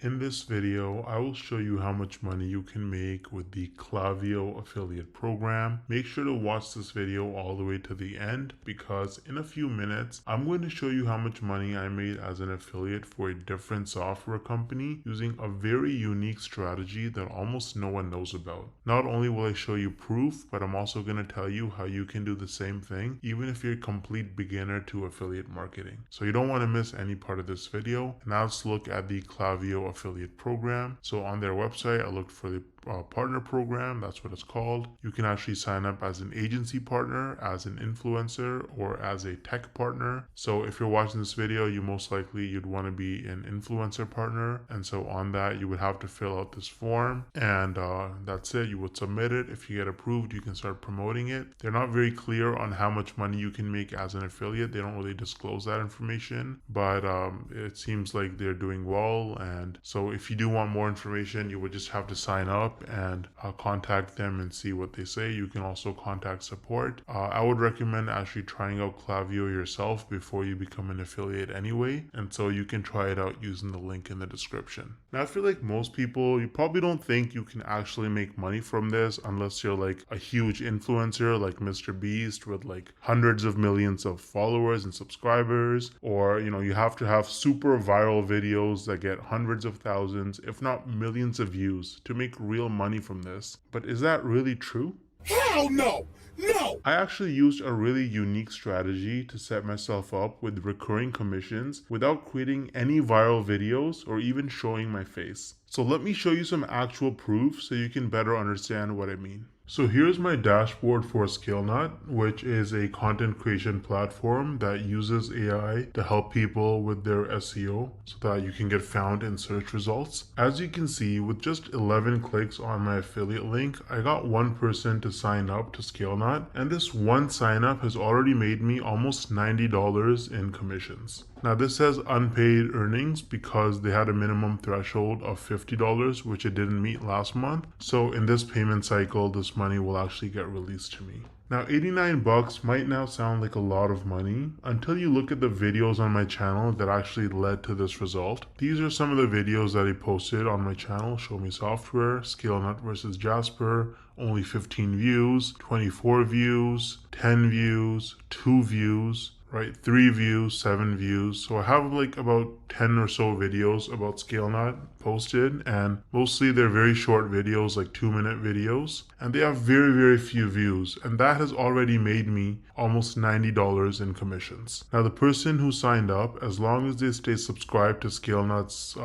In this video, I will show you how much money you can make with the Klaviyo affiliate program. Make sure to watch this video all the way to the end because in a few minutes, I'm going to show you how much money I made as an affiliate for a different software company using a very unique strategy that almost no one knows about. Not only will I show you proof, but I'm also going to tell you how you can do the same thing even if you're a complete beginner to affiliate marketing. So you don't want to miss any part of this video. Now let's look at the Klaviyo affiliate program. So on their website, I looked for the partner program. That's what it's called. You can actually sign up as an agency partner, as an influencer, or as a tech partner. So if you're watching this video, you'd want to be an influencer partner. And so on that, you would have to fill out this form and that's it. You would submit it. If you get approved, you can start promoting it. They're not very clear on how much money you can make as an affiliate. They don't really disclose that information, but it seems like they're doing well. And so if you do want more information, you would just have to sign up and contact them and see what they say. You can also contact support. I would recommend actually trying out Klaviyo yourself before you become an affiliate anyway, and so you can try it out using the link in the description. Now I feel like most people, you probably don't think you can actually make money from this unless you're like a huge influencer like Mr. Beast with like hundreds of millions of followers and subscribers, or you have to have super viral videos that get hundreds of thousands if not millions of views to make real money from this. But is that really true? Hell no! No! I actually used a really unique strategy to set myself up with recurring commissions without creating any viral videos or even showing my face. So let me show you some actual proof so you can better understand what I mean. So here's my dashboard for ScaleNut, which is a content creation platform that uses AI to help people with their SEO so that you can get found in search results. As you can see, with just 11 clicks on my affiliate link, I got one person to sign up to ScaleNut, and this one sign up has already made me almost $90 in commissions. Now this says unpaid earnings because they had a minimum threshold of $50, which it didn't meet last month. So in this payment cycle, this money will actually get released to me. Now 89 bucks might now sound like a lot of money until you look at the videos on my channel that actually led to this result. These are some of the videos that I posted on my channel: Show Me Software, ScaleNut versus Jasper, only 15 views, 24 views, 10 views, 2 views, right? 3 views, 7 views. So I have like about 10 or so videos about ScaleNut posted, and mostly they're very short videos, like 2-minute videos, and they have very few views, and that has already made me almost $90 in commissions. Now the person who signed up, as long as they stay subscribed to ScaleNut's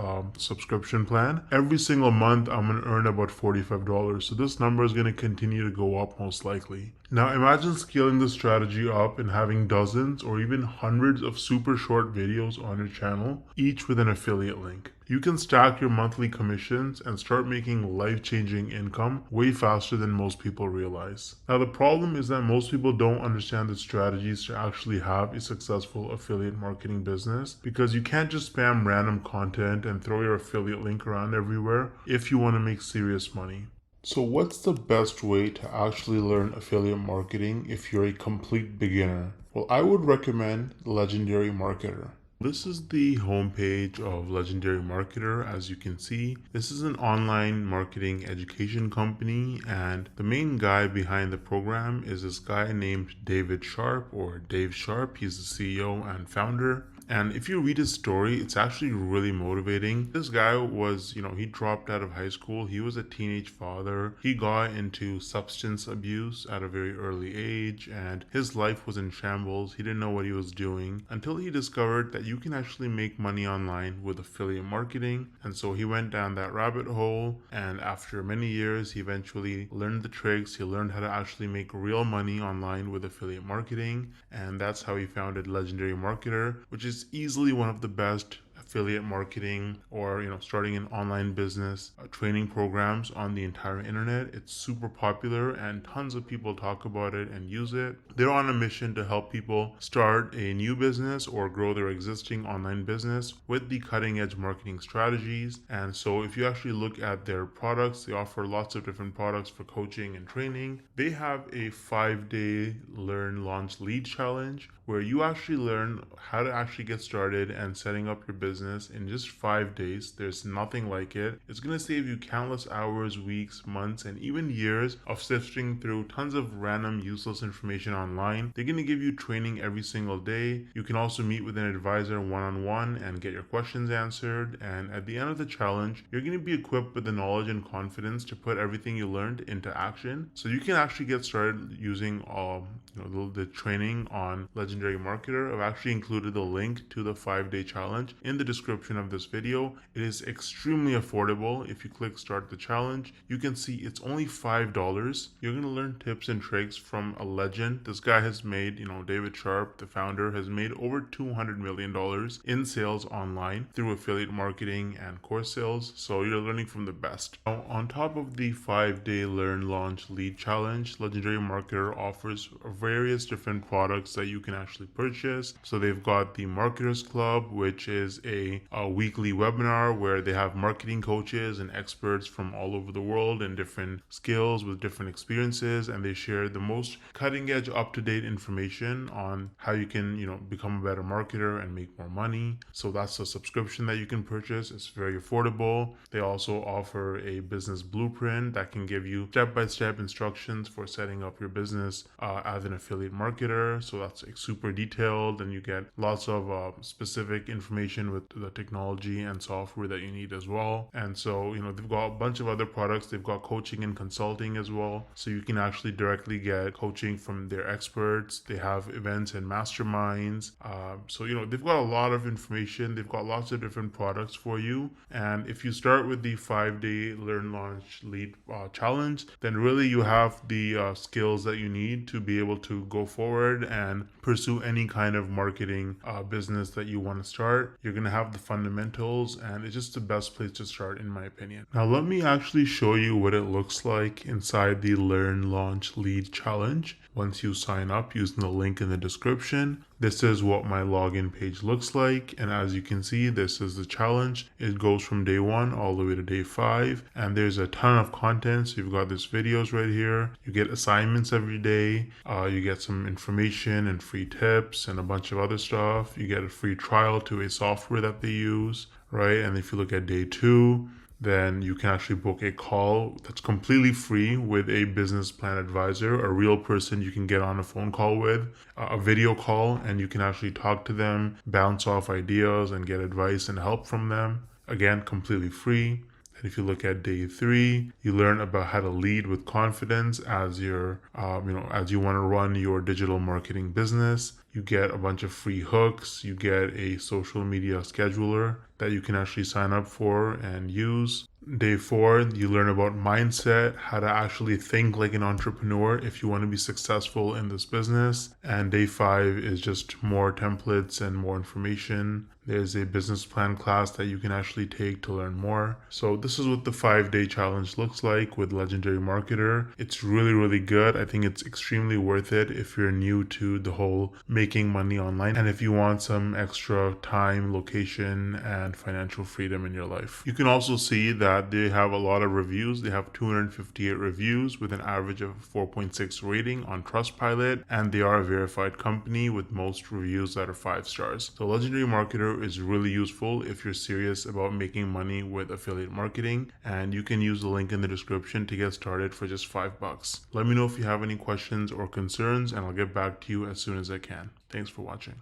subscription plan, every single month I'm going to earn about $45. So this number is going to continue to go up most likely. Now imagine scaling this strategy up and having dozens or even hundreds of super short videos on your channel, each with an affiliate link. You can stack your monthly commissions and start making life-changing income way faster than most people realize. Now the problem is that most people don't understand the strategies to actually have a successful affiliate marketing business, because you can't just spam random content and throw your affiliate link around everywhere if you want to make serious money. So what's the best way to actually learn affiliate marketing if you're a complete beginner? Well, I would recommend Legendary Marketer. This is the homepage of Legendary Marketer. As you can see, this is an online marketing education company, and the main guy behind the program is this guy named David Sharp, or Dave Sharp. He's the CEO and founder. And if you read his story, it's actually really motivating. This guy was, he dropped out of high school. He was a teenage father. He got into substance abuse at a very early age, and his life was in shambles. He didn't know what he was doing until he discovered that you can actually make money online with affiliate marketing. And so he went down that rabbit hole, and after many years, he eventually learned the tricks. He learned how to actually make real money online with affiliate marketing, and that's how he founded Legendary Marketer, which is easily one of the best affiliate marketing or starting an online business training programs on the entire internet. It's super popular and tons of people talk about it and use it. They're on a mission to help people start a new business or grow their existing online business with the cutting edge marketing strategies. And so if you actually look at their products, they offer lots of different products for coaching and training. They have a 5-day learn launch lead challenge where you actually learn how to actually get started and setting up your business business in just 5 days. There's nothing like it. It's going to save you countless hours, weeks, months, and even years of sifting through tons of random useless information online. They're going to give you training every single day. You can also meet with an advisor one-on-one and get your questions answered. And at the end of the challenge, you're going to be equipped with the knowledge and confidence to put everything you learned into action. So you can actually get started using the training on Legendary Marketer. I've actually included the link to the 5-day challenge in the description of this video. It is extremely affordable. If you click start the challenge, you can see it's only $5. You're going to learn tips and tricks from a legend. This guy has made, David Sharp, the founder, has made over $200 million in sales online through affiliate marketing and course sales. So you're learning from the best. Now, on top of the 5-day learn, launch, lead challenge, Legendary Marketer offers various different products that you can actually purchase. So they've got the Marketers Club, which is a weekly webinar where they have marketing coaches and experts from all over the world and different skills with different experiences, and they share the most cutting edge, up-to-date information on how you can become a better marketer and make more money. So that's a subscription that you can purchase. It's very affordable. They also offer a business blueprint that can give you step-by-step instructions for setting up your business as an affiliate marketer. So that's super detailed, and you get lots of specific information with the technology and software that you need as well. And so they've got a bunch of other products. They've got coaching and consulting as well, so you can actually directly get coaching from their experts. They have events and masterminds. So they've got a lot of information. They've got lots of different products for you. And if you start with the 5-day learn, launch, lead challenge, then really you have the skills that you need to be able to go forward and pursue any kind of marketing business that you want to start. You're going to have the fundamentals, and it's just the best place to start, in my opinion. Now let me actually show you what it looks like inside the learn, launch, lead challenge. Once you sign up using the link in the description, this is what my login page looks like. And as you can see, this is the challenge. It goes from day 1 all the way to day 5. And there's a ton of content. So you've got these videos right here. You get assignments every day. You get some information and free tips and a bunch of other stuff. You get a free trial to a software that they use, right? And if you look at day 2, then you can actually book a call that's completely free with a business plan advisor, a real person you can get on a phone call with, a video call, and you can actually talk to them, bounce off ideas, and get advice and help from them. Again, completely free. And if you look at day 3, you learn about how to lead with confidence as you're, as you want to run your digital marketing business. You get a bunch of free hooks. You get a social media scheduler that you can actually sign up for and use. Day 4, you learn about mindset, how to actually think like an entrepreneur if you want to be successful in this business. And day 5 is just more templates and more information. There's a business plan class that you can actually take to learn more. So this is what the 5-day challenge looks like with Legendary Marketer. It's really, really good. I think it's extremely worth it if you're new to the whole making money online, and if you want some extra time, location, and financial freedom in your life. You can also see that they have a lot of reviews. They have 258 reviews with an average of 4.6 rating on Trustpilot, and they are a verified company with most reviews that are 5 stars. So Legendary Marketer is really useful if you're serious about making money with affiliate marketing, and you can use the link in the description to get started for just $5. Let me know if you have any questions or concerns, and I'll get back to you as soon as I can. Thanks for watching.